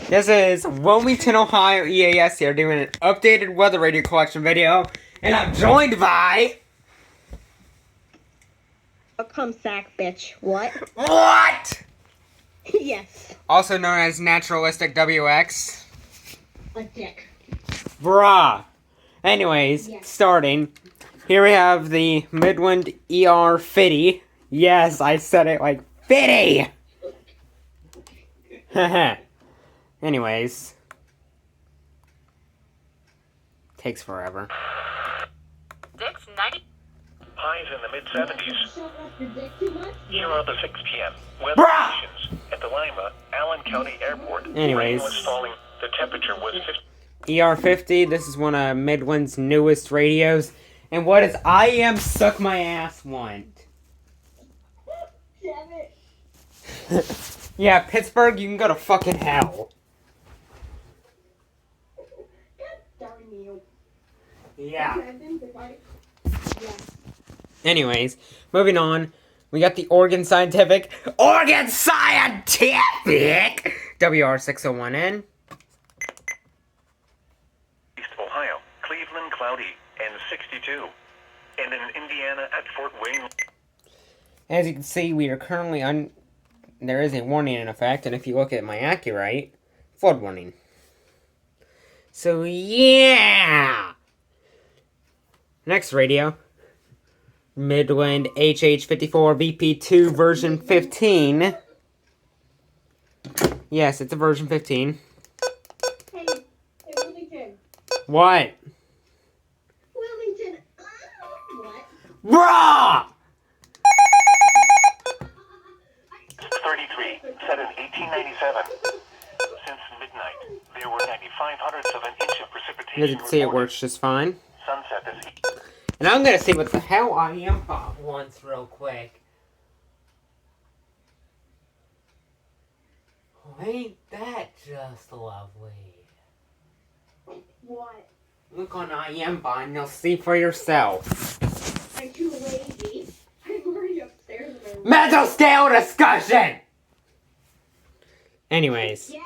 This is Wilmington, Ohio EAS here doing an updated weather radio collection video, and I'm joined by... A cum sack, bitch. What? What? Yes. Also known as Naturalistic WX. A dick. Bruh. Anyways, Yes. starting. Here we have the Midland ER 50. Yes, I said it like 50! Haha. Anyways. Takes forever. Dick's 90. Highs in the mid-70s. Here are the 6 p.m. weather Bruh! conditions at the Lima, Allen County Airport. Anyways. Rain was falling. The temperature was 50. ER50, this is one of Midland's newest radios. And what does I Am Suck My Ass want? Damn it. Yeah, Pittsburgh, you can go to fucking hell. God darn you. Yeah. Yes. Anyways, moving on. We got the Oregon Scientific WR601N. East Ohio, Cleveland, cloudy, and 62. And in Indiana at Fort Wayne. As you can see, we are currently on... There is a warning in effect, and if you look at my Accurite, flood warning. So, yeah! Next radio. Midland HH54 VP2 version 15. Yes, it's a version 15. Hey, Wilmington. What? Wilmington. What? Bruh! 33, set in 1897. Since midnight, there were 0.95 of an inch of precipitation. As you can see, it reported. works just fine. Sunset this evening. And I'm gonna see what the hell I am wants real quick. Oh, ain't that just lovely? What? Look on IMBot and you'll see for yourself. I'm too lazy. I'm already upstairs. Mental scale discussion! Anyways. Yes?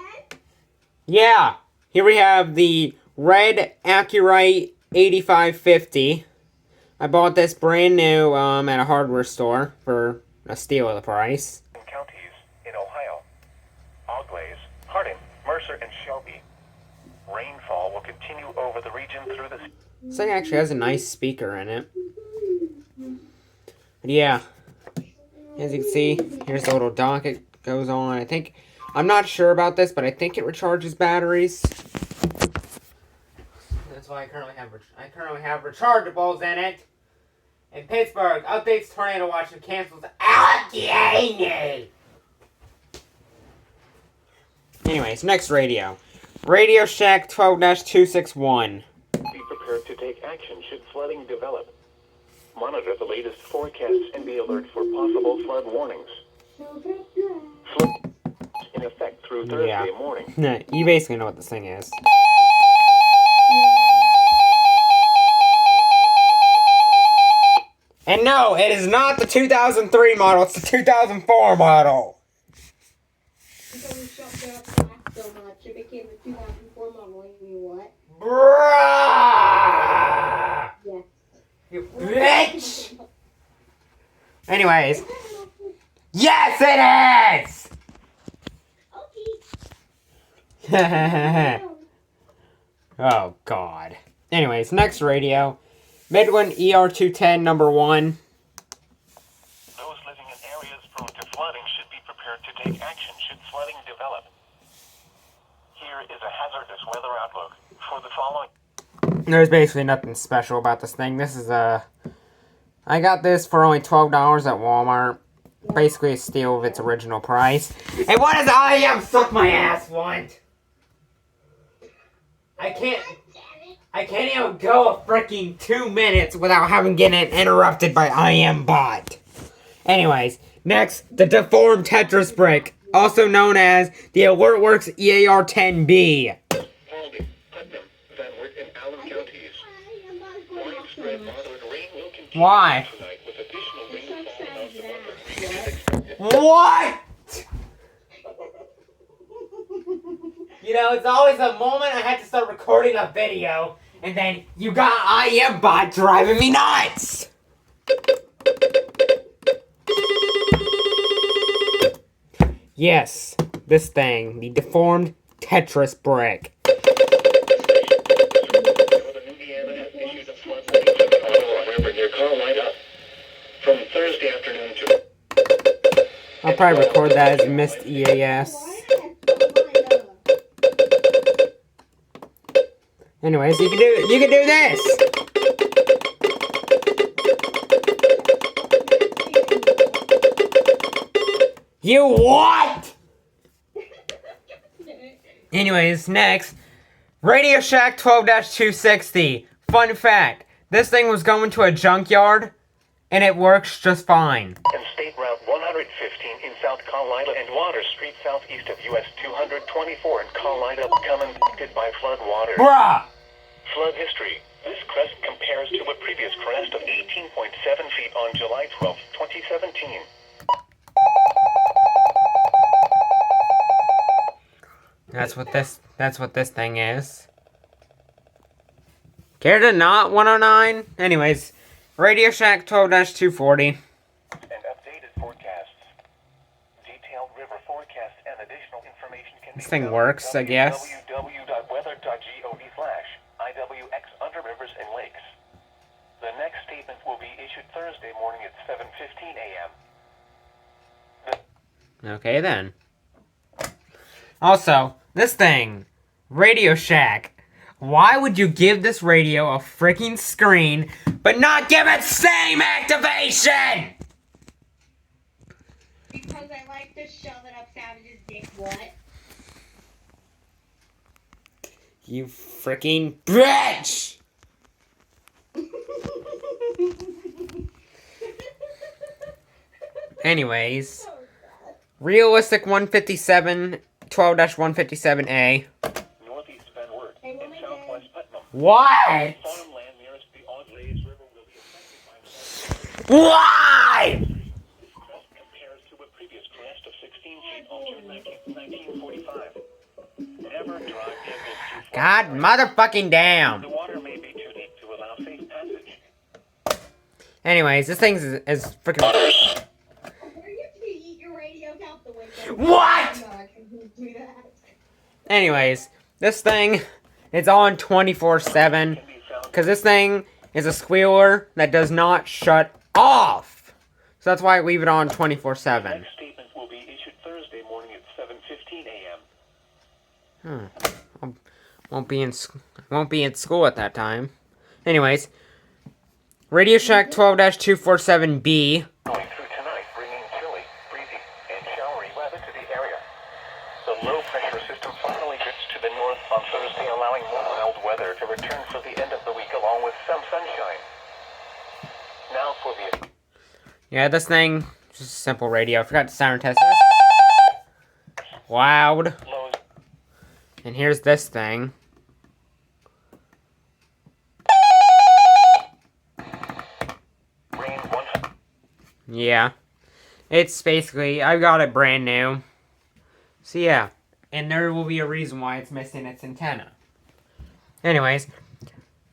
Yeah. Here we have the red Accurite 8550. I bought this brand new at a hardware store for a steal of the price. Counties in Ohio, Auglaize, Hardin, Mercer, and Shelby. Rainfall will continue over the region through the... This thing actually has a nice speaker in it. But yeah. As you can see, here's the little dock it goes on. I'm not sure about this, but I think it recharges batteries. That's why I currently have rechargeables in it. In Pittsburgh, updates tornado watch and cancels Allegheny. Anyways, next radio. Radio Shack 12-261. Be prepared to take action should flooding develop. Monitor the latest forecasts and be alert for possible flood warnings. Flood in effect through Thursday morning. You basically know what this thing is. And no, it is not the 2003 model, it's the 2004 model. Because we shut down black so much, it became the 2004 model. You know what? Bruh! Yes. You bitch! Anyways. Yes, it is! Okay. Oh, God. Anyways, next radio. Midland ER210, number 1. Those living in areas prone to flooding should be prepared to take action should flooding develop. Here is a hazardous weather outlook for the following. There's basically nothing special about this thing. This is I got this for only $12 at Walmart. Basically a steal of its original price. And what does I Am Suck My Ass want? I can't even go a freaking 2 minutes without having getting interrupted by IMBot. Anyways, next, the deformed Tetris brick, also known as the AlertWorks EAR-10B. Aldi, Putnam, Van Wert, and Allen counties. Widespread moderate rain will continue Why? tonight with additional rainfall amounts of under What? You know, it's always a moment I had to start recording a video, and then you got IM bot driving me nuts! Yes, this thing, the deformed Tetris brick. From Thursday afternoon to... I'll probably record that as missed EAS. Anyways, you can do this! You what? Anyways, next. Radio Shack 12-260. Fun fact. This thing was going to a junkyard, and it works just fine. And State Route 115 in South Carolina and Water Street southeast of US 224 in Carolina come impacted by flood water. Bruh! Flood history. This crest compares to a previous crest of 18.7 feet on July 12, 2017. That's what this thing is. Care to not 109? Anyways, Radio Shack 12-240. And updated forecasts. Detailed river forecasts and additional information can be This thing found works, I guess. www.weather.gov/IWX under rivers and lakes. The next statement will be issued Thursday morning at 7:15 a.m. Okay then. Also, this thing, Radio Shack. Why would you give this radio a freaking screen, but not give it same activation? Because I like to shove it up Savage's dick, what? You freaking bitch! Anyways, realistic 157, 12-157A. Northeast Van Wert and southwest Putnam. What? Farmland nearest the Auglaize River will be affected by the Why? This crest compares to a previous crest of 16 feet on June 19, 1945. Never drive vehicles too far. God motherfucking damn. The water may be too deep to allow safe passage. Anyways, this thing is freaking... Are you to eat your radios out the window? What? No, I couldn't do that. Anyways, this thing is on 24/7. Because this thing is a squealer that does not shut off. So that's why I leave it on 24/7. Next statement will be issued Thursday morning at 7:15 a.m. Won't be in school at that time. Anyways, Radio Shack 12-247B. Going through tonight, bringing chilly, breezy, and showery weather to the area. The low pressure system finally drifts to the north on Thursday, allowing more mild weather to return for the end of the week, along with some sunshine. Now for the... Yeah, this thing, just a simple radio. I forgot to sound test this. Loud. lows. And here's this thing. Rain 100. Yeah. It's basically, I got it brand new. So yeah. And there will be a reason why it's missing its antenna. Anyways.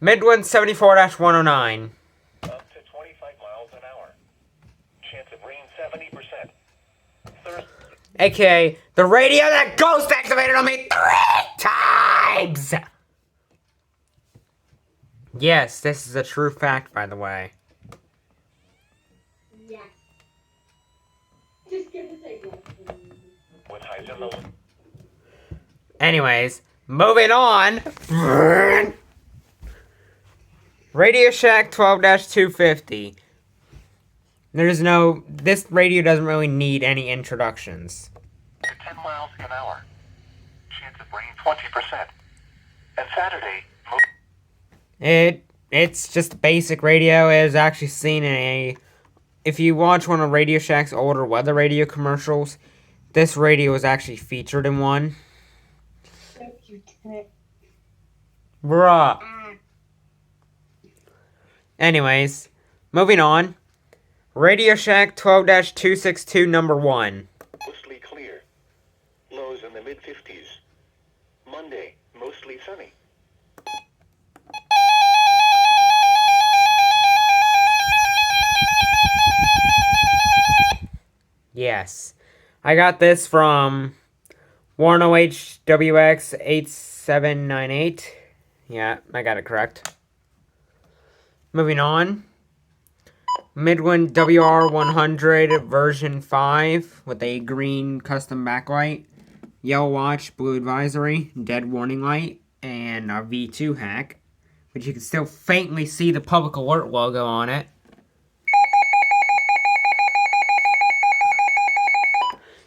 Midland 74-109. Up to 25 miles an hour. Chance of rain 70%. Thursday. AKA, the radio that ghost activated on me 3 times! Yes, this is a true fact, by the way. Yes. Just gonna say yes. With highs in the... Anyways, moving on. Radio Shack 12-250. This radio doesn't really need any introductions. To 10 miles an hour. Chance of rain 20%. And Saturday... It's just basic radio. It is actually seen in a... If you watch one of Radio Shack's older weather radio commercials, this radio was actually featured in one. So cute. Bruh. Ah. Anyways, moving on. Radio Shack 12-262 number 1. Mostly clear. Lows in the mid-50s. sunny. Yes. I got this from Warno HWX8798. Yeah, I got it correct. Moving on. Midland WR100 version 5 with a green custom backlight, yellow watch, blue advisory, dead warning light, and a V2 hack, but you can still faintly see the public alert logo on it.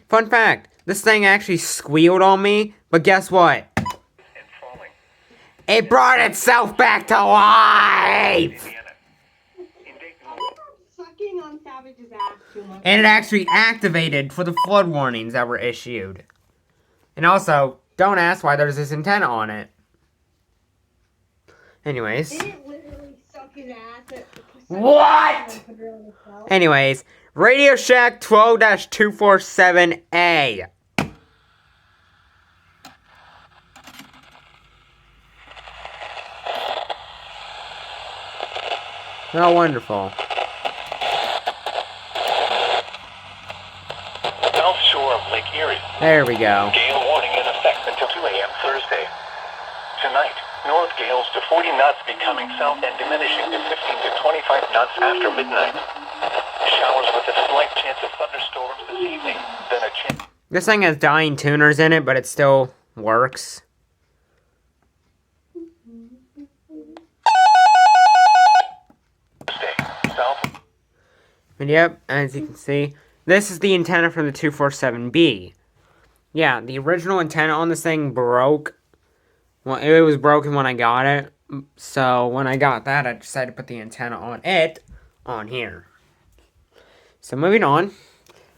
Fun fact, this thing actually squealed on me, but guess what? And falling. It brought itself back to life! Indiana. In Dayton, I was sucking on Savage's ass too much. And it actually activated for the flood warnings that were issued. And also, don't ask why there's this antenna on it. Anyways. Did it literally suck his ass at What? Anyways, Radio Shack 12-247A. Oh, wonderful. South shore of Lake Erie. There we go. Gale warning in effect until 2 a.m. Thursday. Tonight, north gales to 40 knots becoming south and diminishing to 15 to 25 knots after midnight. Showers with a slight chance of thunderstorms this evening, then a chance. This thing has dying tuners in it, but it still works. South. And yep, as you can see, this is the antenna from the 247B. Yeah, the original antenna on this thing broke. Well, it was broken when I got it. So when I got that, I decided to put the antenna on it on here. So moving on.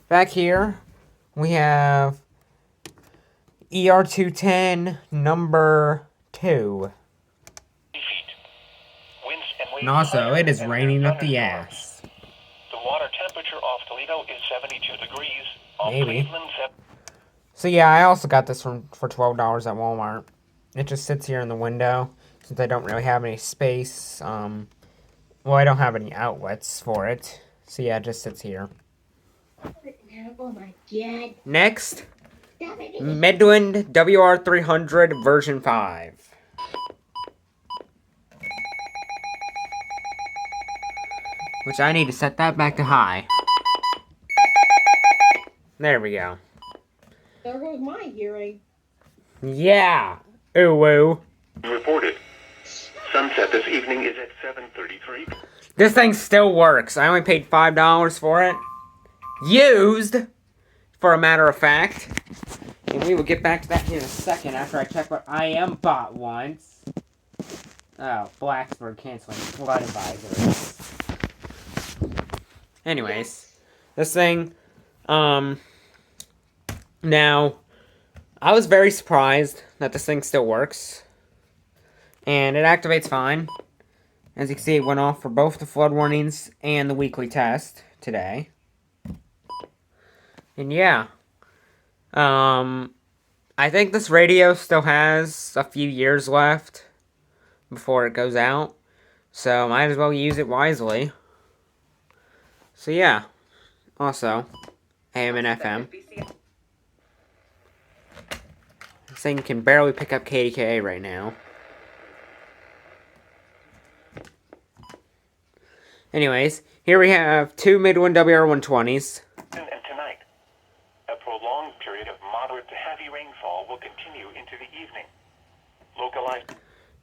Back here, we have ER210 number 2. Winds and waves And also, higher it is and raining up the thunderstorms. ass. The water temperature off Toledo is 72 degrees. Off Maybe. Cleveland, So yeah, I also got this for $12 at Walmart. It just sits here in the window since I don't really have any space. Well, I don't have any outlets for it. So yeah, it just sits here. Oh my god. Next, Midland WR300 version 5. Which I need to set that back to high. There we go. There goes my hearing. Yeah. Ooh woo. reported. Sunset this evening is at 7:33. This thing still works. I only paid $5 for it. Used, for a matter of fact. And we will get back to that in a second after I check what I am bought once. Oh, Blacksburg canceling flood advisories. Anyways, this thing, now, I was very surprised that this thing still works. And it activates fine. As you can see, it went off for both the flood warnings and the weekly test today. And yeah. I think this radio still has a few years left before it goes out. So, might as well use it wisely. So yeah. Also, AM and FM. This thing can barely pick up KDKA right now. Anyways, here we have two Midland WR120s. And tonight, a prolonged period of moderate to heavy rainfall will continue into the evening. Localized.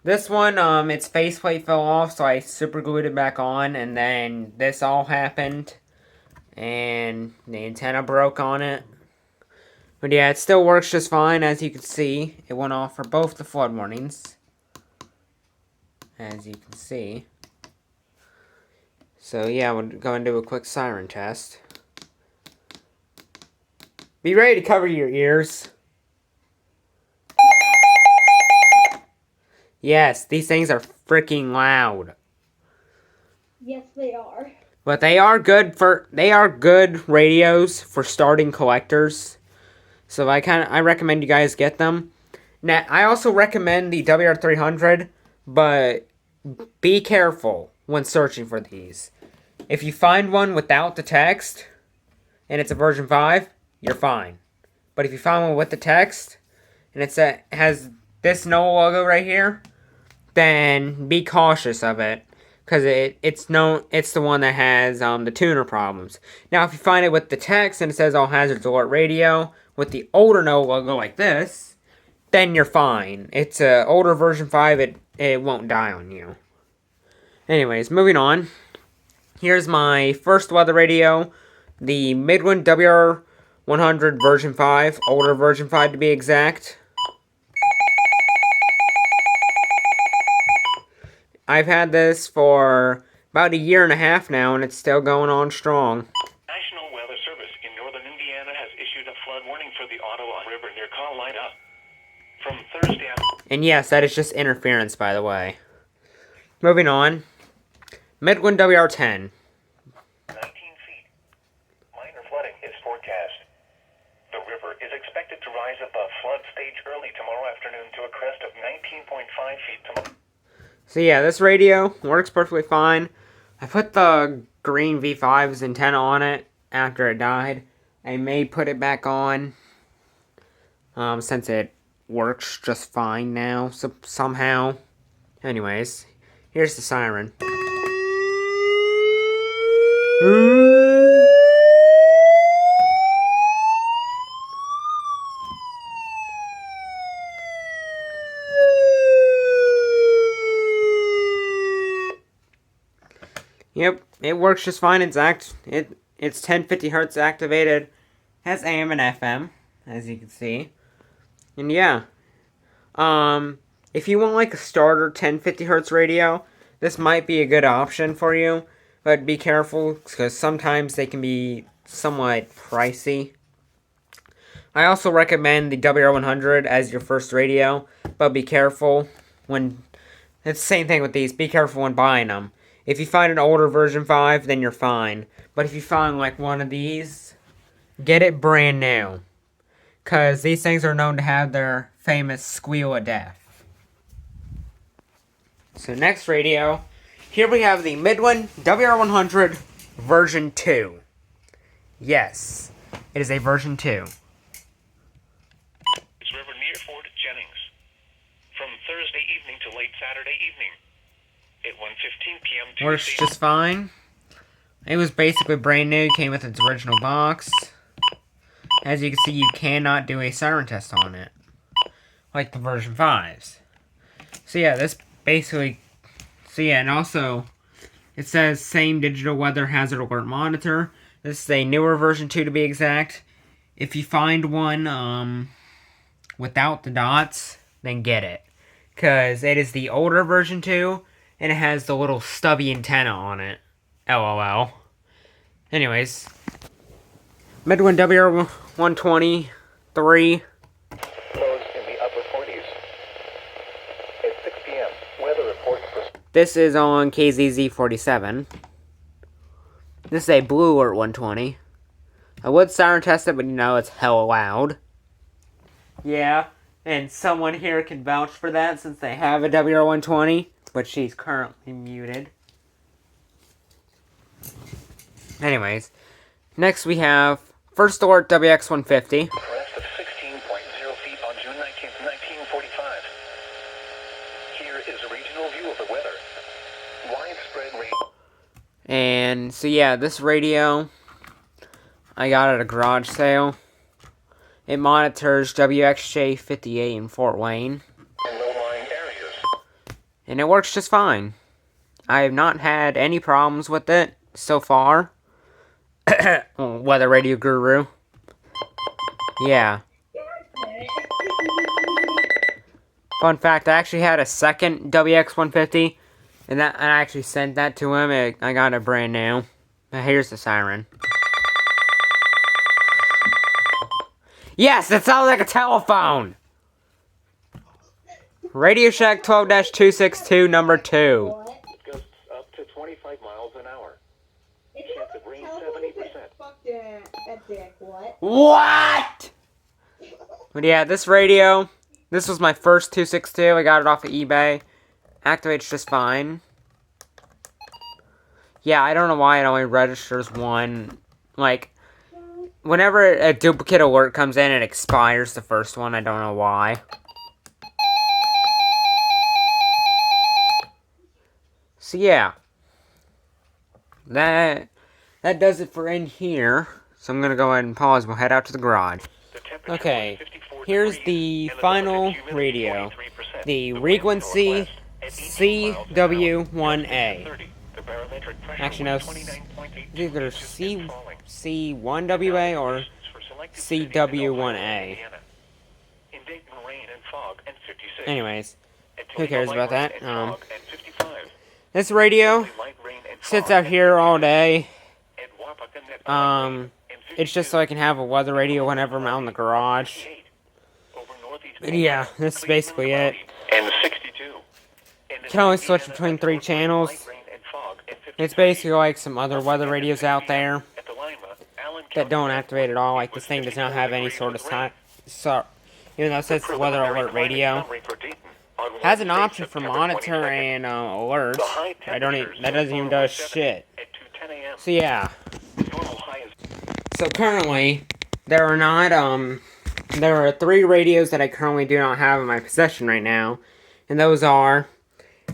This one, its faceplate fell off, so I super glued it back on, and then this all happened, and the antenna broke on it. But yeah, it still works just fine, as you can see. It went off for both the flood warnings, as you can see. So yeah, we'll go and do a quick siren test. Be ready to cover your ears. Yes, these things are freaking loud. Yes, they are. But they are good radios for starting collectors. So I recommend you guys get them. Now, I also recommend the WR300, but be careful when searching for these. If you find one without the text, and it's a version 5, you're fine. But if you find one with the text, and has this no logo right here, then be cautious of it. Because it's the one that has the tuner problems. Now, if you find it with the text and it says all hazards alert radio, with the older no logo like this, then you're fine. It's a older version 5, it won't die on you. Anyways, moving on. Here's my first weather radio, the Midland WR100 version 5, older version 5 to be exact. I've had this for about a year and a half now, and it's still going on strong. National Weather Service in northern Indiana has issued a flood warning for the Ottawa River near Carolina from Thursday. And yes, that is just interference, by the way. Moving on. Midland WR10. 19 feet. Minor flooding is forecast. The river is expected to rise above flood stage early tomorrow afternoon to a crest of 19.5 feet tomorrow. So yeah, this radio works perfectly fine. I put the green V5's antenna on it after it died. I may put it back on since it works just fine now, so somehow. Anyways, here's the siren. Yep, it works just fine. It's 1050 hertz activated. Has AM and FM, as you can see. And yeah, if you want like a starter 1050 hertz radio, this might be a good option for you. But be careful, because sometimes they can be somewhat pricey. I also recommend the WR100 as your first radio, but be careful when... It's the same thing with these. Be careful when buying them. If you find an older version 5, then you're fine. But if you find like one of these, get it brand new. Because these things are known to have their famous squeal of death. So next radio, here we have the Midland WR100 version 2. Yes, it is a version 2. River near Fort Jennings from Thursday evening to late Saturday evening. At 1:15 p.m. Tuesday. Works just fine. It was basically brand new, came with its original box. As you can see, you cannot do a siren test on it, like the version 5s. So yeah, this basically... So yeah, and also, it says same digital weather hazard alert monitor. This is a newer version 2 to be exact. If you find one without the dots, then get it. Because it is the older version 2, and it has the little stubby antenna on it. LOL. Anyways. Midland WR123. Lows in the upper 40s. At 6 p.m., weather reports for... This is on KZZ47. This is a Blue Alert 120. I would siren test it, but you know, it's hella loud. Yeah, and someone here can vouch for that since they have a WR120, but she's currently muted. Anyways, next we have First Alert WX150. Crest of 16.0 feet on June 19th, 1945. Here is a regional view of the weather. Widespread rain. And so yeah, this radio I got at a garage sale. It monitors WXJ58 in Fort Wayne. In low-lying areas. And it works just fine. I have not had any problems with it so far. Weather Radio Guru. Yeah. Fun fact, I actually had a second WX150, and I actually sent that to him. I got it brand new. Now here's the siren. Yes, that sounds like a telephone! Radio Shack 12-262, number 2. Gusts up to 25 miles an hour. It's Chance of rain 70%. Fuck that dick, what? What? But yeah, this radio, This was my first 262. I got it off of eBay. Activates just fine. Yeah, I don't know why it only registers one. Like, whenever a duplicate alert comes in, it expires the first one. I don't know why. So yeah. That does it for in here. So I'm going to go ahead and pause. We'll head out to the garage. Okay, here's the final radio. The Regency CW1A. Actually, no, it's either C1WA or CW1A. Anyways, who cares about that? This radio sits out here all day. It's just so I can have a weather radio whenever I'm out in the garage. But yeah, that's basically it. You can only switch between 3 channels. It's basically like some other weather radios out there that don't activate at all. Like, this thing does not have any sort of sign. So, even though it says weather alert radio, has an option for monitoring alerts. That doesn't even do shit. So yeah. So currently, there are 3 radios that I currently do not have in my possession right now, and those are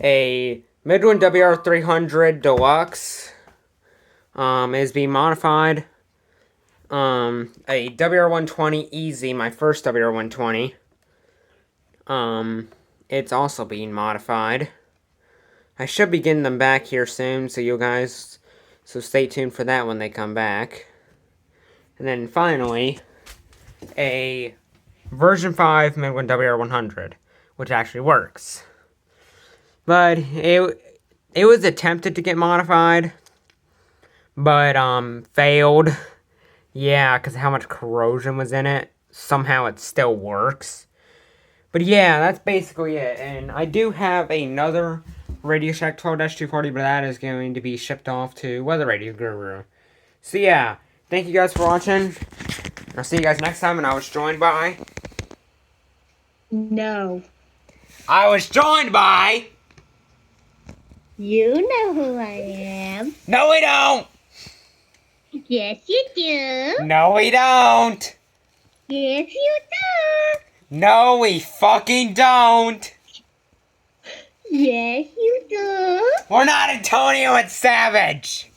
a Midland WR300 Deluxe, is being modified. A WR120 Easy, my first WR120. It's also being modified. I should be getting them back here soon, so stay tuned for that when they come back. And then finally, a version 5 Midland WR100, which actually works. But it was attempted to get modified, but failed. Yeah, because of how much corrosion was in it. Somehow it still works. But yeah, that's basically it. And I do have another Radio Shack 12-240, but that is going to be shipped off to Weather Radio Guru. So yeah, thank you guys for watching. I'll see you guys next time, and I was joined by... No. I was joined by... You know who I am. No, we don't! Yes, you do. No, we don't! Yes, you do. No, we fucking don't! Yes, you do. We're not Antonio and Savage!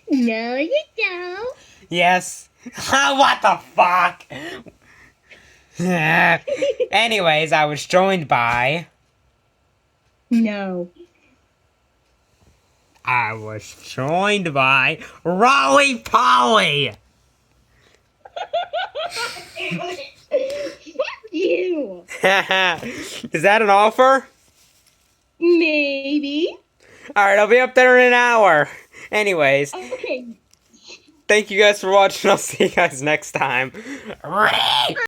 No, you don't. Yes. What the fuck? Anyways, I was joined by... No. I was joined by Rolly Polly! Fuck you. Is that an offer? Maybe. Alright, I'll be up there in an hour. Anyways, Okay. thank you guys for watching. I'll see you guys next time.